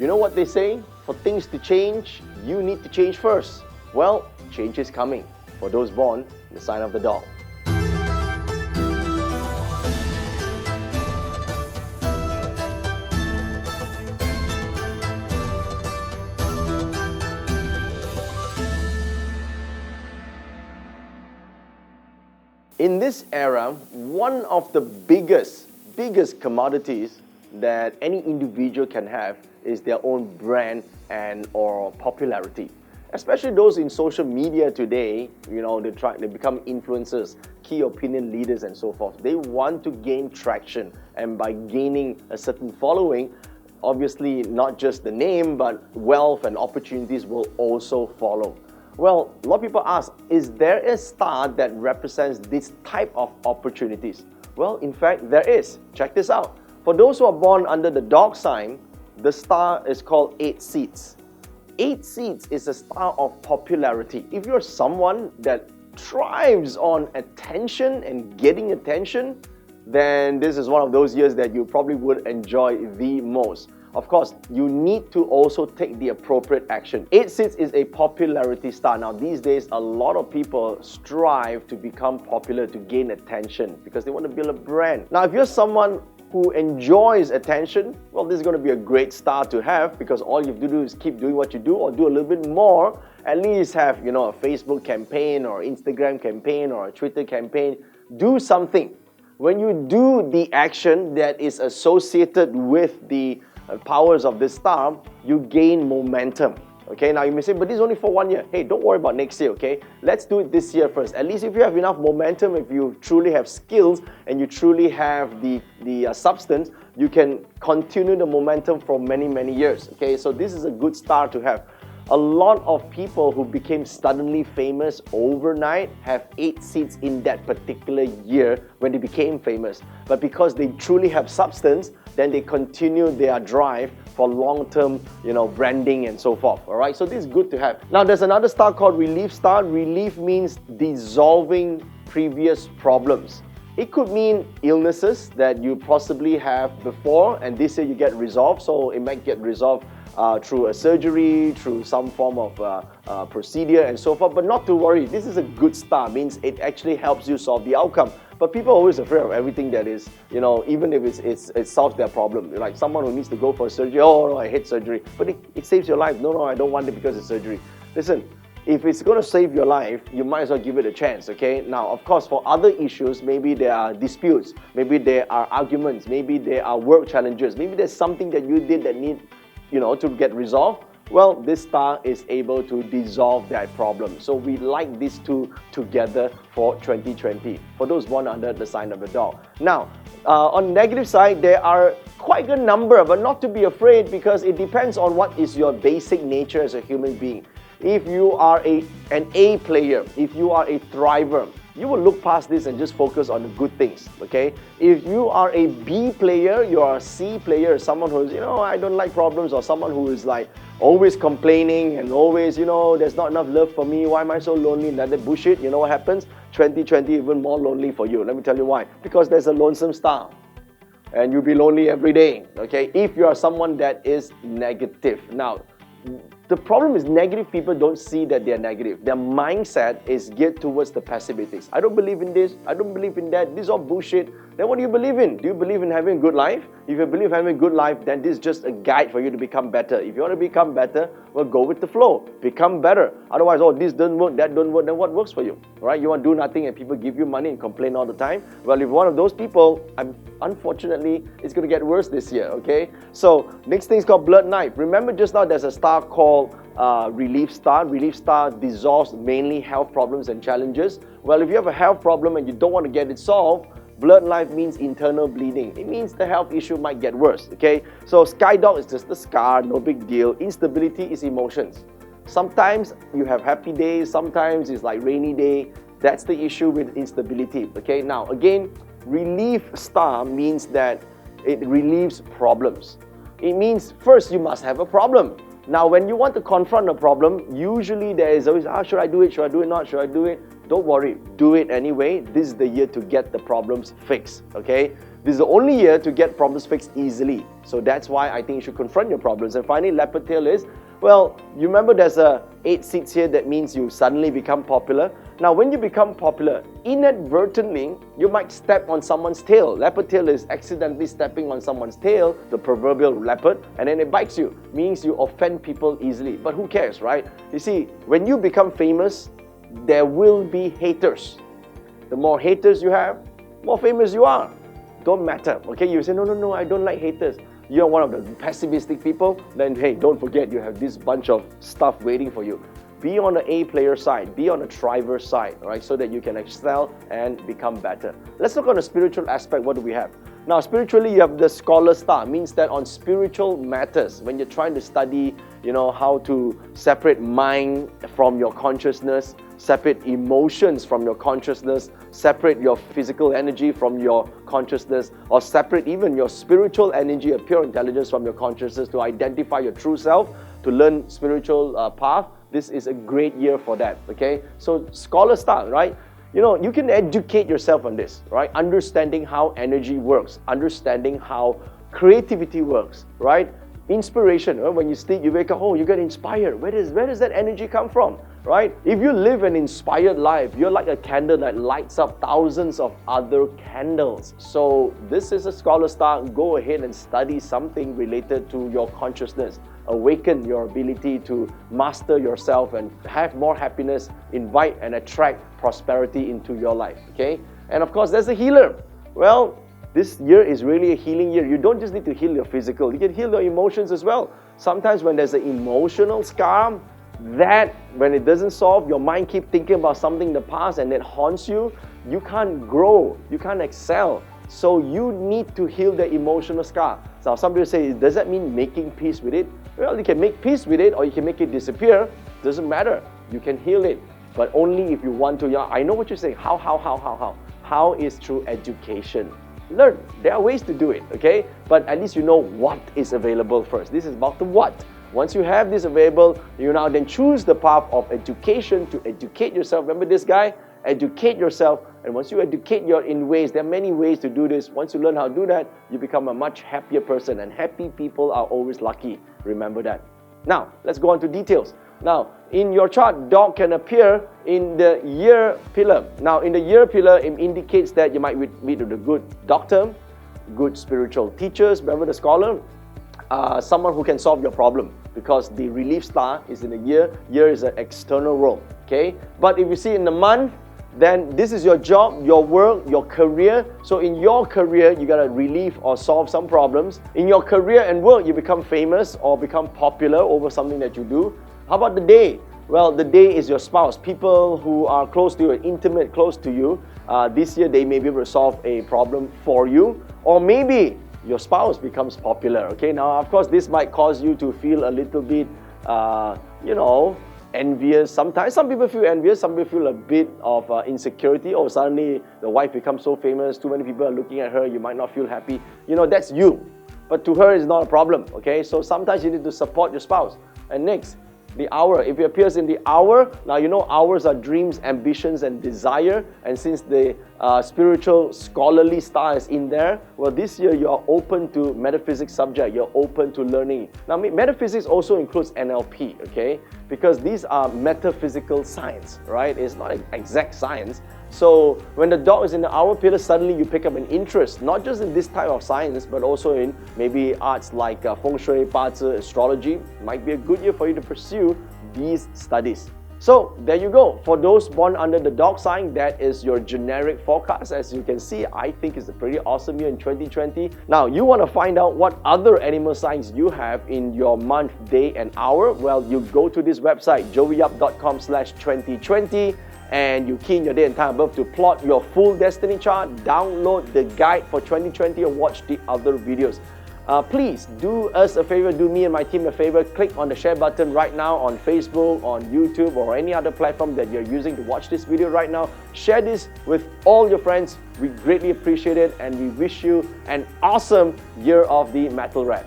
You know what they say? For things to change, you need to change first. Well, change is coming for those born in the sign of the dog. In this era, one of the biggest commodities that any individual can have is their own brand and or popularity. Especially those in social media today, they become influencers, key opinion leaders and so forth. They want to gain traction, and by gaining a certain following, obviously not just the name, but wealth and opportunities will also follow. Well, a lot of people ask, is there a star that represents this type of opportunities? Well, in fact, there is. Check this out. For those who are born under the dog sign, the star is called 8 seeds. 8 seeds is a star of popularity. If you're someone that thrives on attention and getting attention, then this is one of those years that you probably would enjoy the most. Of course, you need to also take the appropriate action. 8 seeds is a popularity star. Now, these days, a lot of people strive to become popular, to gain attention, because they want to build a brand. Now, if you're someone who enjoys attention, well, this is going to be a great star to have, because all you have to do is keep doing what you do, or do a little bit more. At least have, a Facebook campaign or Instagram campaign or a Twitter campaign. Do something. When you do the action that is associated with the powers of this star, you gain momentum. Okay, now you may say, but this is only for 1 year. Hey, don't worry about next year, okay? Let's do it this year first. At least if you have enough momentum, if you truly have skills and you truly have the substance, you can continue the momentum for many, many years. Okay, so this is a good star to have. A lot of people who became suddenly famous overnight have 8 seeds in that particular year when they became famous. But because they truly have substance, then they continue their drive for long-term, branding and so forth. All right, so this is good to have. Now, there's another star called Relief Star. Relief means dissolving previous problems. It could mean illnesses that you possibly have before, and this year you get resolved. So it might get resolved through a surgery, through some form of procedure and so forth. But not to worry, this is a good star, means it actually helps you solve the outcome. But people are always afraid of everything that is, even if it solves their problem. Like someone who needs to go for a surgery, oh no, I hate surgery. But it saves your life. No, I don't want it because it's surgery. Listen, if it's going to save your life, you might as well give it a chance, okay? Now, of course, for other issues, maybe there are disputes, maybe there are arguments, maybe there are work challenges, maybe there's something that you did that need, to get resolved. Well, this star is able to dissolve that problem. So we like these two together for 2020, for those born under the sign of the dog. Now, on the negative side, there are quite a number, but not to be afraid, because it depends on what is your basic nature as a human being. If you are an A player, if you are a thriver, you will look past this and just focus on the good things, okay? If you are a B player, you are a C player, someone who's, I don't like problems, or someone who is like always complaining and always, there's not enough love for me, why am I so lonely, and that bullshit, you know what happens? 2020 even more lonely for you. Let me tell you why. Because there's a lonesome star. And you'll be lonely every day, okay? If you are someone that is negative. Now, the problem is negative people don't see that they're negative. Their mindset is geared towards the passivities. I don't believe in this, I don't believe in that, this is all bullshit. Then what do you believe in? Do you believe in having a good life? If you believe in having a good life, then this is just a guide for you to become better. If you want to become better, well, go with the flow. Become better. Otherwise, this doesn't work, that doesn't work, then what works for you? Right? You want to do nothing and people give you money and complain all the time? Well, if you're one of those people, unfortunately, it's going to get worse this year, okay? So, next thing is called Blood Knife. Remember just now there's a star called Relief Star. Relief Star dissolves mainly health problems and challenges. Well, if you have a health problem and you don't want to get it solved, Blood Knife means internal bleeding. It means the health issue might get worse, okay? So Sky Dog is just a scar, no big deal. Instability is emotions. Sometimes you have happy days, sometimes it's like rainy day. That's the issue with instability, okay? Now, again, Relief Star means that it relieves problems. It means first you must have a problem. Now, when you want to confront a problem, usually there is always, should I do it? Should I do it not? Should I do it? Don't worry, do it anyway. This is the year to get the problems fixed, okay? This is the only year to get problems fixed easily. So that's why I think you should confront your problems. And finally, leopard tail is, well, you remember there's 8 seats here. That means you suddenly become popular. Now, when you become popular, inadvertently, you might step on someone's tail. Leopard tail is accidentally stepping on someone's tail, the proverbial leopard, and then it bites you. Means you offend people easily. But who cares, right? You see, when you become famous, there will be haters. The more haters you have, more famous you are. Don't matter, okay? You say, no, I don't like haters. You're one of the pessimistic people, then hey, don't forget you have this bunch of stuff waiting for you. Be on the A player side, be on the thriver side, right? So that you can excel and become better. Let's look on the spiritual aspect. What do we have? Now, spiritually, you have the scholar star. Means that on spiritual matters, when you're trying to study, how to separate mind from your consciousness, separate emotions from your consciousness, separate your physical energy from your consciousness, or separate even your spiritual energy, a pure intelligence from your consciousness to identify your true self, to learn spiritual path. This is a great year for that, okay? So scholar star, right? You can educate yourself on this, right? Understanding how energy works, understanding how creativity works, right? Inspiration, right? When you sleep, you wake up, you get inspired. Where does that energy come from, right? If you live an inspired life, you're like a candle that lights up thousands of other candles. So this is a scholar star. Go ahead and study something related to your consciousness. Awaken your ability to master yourself and have more happiness, invite and attract prosperity into your life, okay? And of course, there's a healer. Well, this year is really a healing year. You don't just need to heal your physical, you can heal your emotions as well. Sometimes when there's an emotional scar, that when it doesn't solve, your mind keeps thinking about something in the past and it haunts you, you can't grow, you can't excel. So you need to heal the emotional scar. So some people say, does that mean making peace with it? Well, you can make peace with it or you can make it disappear. Doesn't matter. You can heal it, but only if you want to. Yeah, I know what you're saying. How? How is through education. Learn. There are ways to do it, okay? But at least you know what is available first. This is about the what. Once you have this available, you now then choose the path of education to educate yourself. Remember this guy? Educate yourself. And once you educate in ways, there are many ways to do this. Once you learn how to do that, you become a much happier person. And happy people are always lucky. Remember that. Now, let's go on to details. Now, in your chart, dog can appear in the year pillar. Now, in the year pillar, it indicates that you might meet with a good doctor, good spiritual teachers. Remember the scholar? Someone who can solve your problem, because the relief star is in the year. Year is an external role, okay? But if you see in the month, then this is your job, your work, your career. So in your career, you got to relieve or solve some problems. In your career and work, you become famous or become popular over something that you do. How about the day? Well, the day is your spouse, people who are close to you, intimate, close to you. This year, they may be able to solve a problem for you. Or maybe your spouse becomes popular, okay? Now, of course, this might cause you to feel a little bit, envious. Sometimes some people feel envious, some people feel a bit of insecurity. Oh, suddenly the wife becomes so famous, too many people are looking at her, you might not feel happy. That's you. But to her, it's not a problem, okay? So sometimes you need to support your spouse. And next, the hour. If it appears in the hour, now hours are dreams, ambitions, and desire. And since the spiritual scholarly star is in there, well, this year you are open to metaphysics subject. You're open to learning. Now, metaphysics also includes NLP, okay? Because these are metaphysical science, right? It's not exact science. So when the dog is in the hour pillar, suddenly you pick up an interest, not just in this type of science, but also in maybe arts like Feng Shui, BaZi, astrology. Might be a good year for you to pursue these studies. So there you go. For those born under the dog sign, that is your generic forecast. As you can see, I think it's a pretty awesome year in 2020. Now, you want to find out what other animal signs you have in your month, day, and hour? Well, you go to this website, joeyup.com/2020. And you key in your day and time above to plot your full destiny chart, download the guide for 2020 or watch the other videos. Please do us a favor, do me and my team a favor, click on the share button right now on Facebook, on YouTube, or any other platform that you're using to watch this video right now. Share this with all your friends. We greatly appreciate it and we wish you an awesome year of the Metal Rat.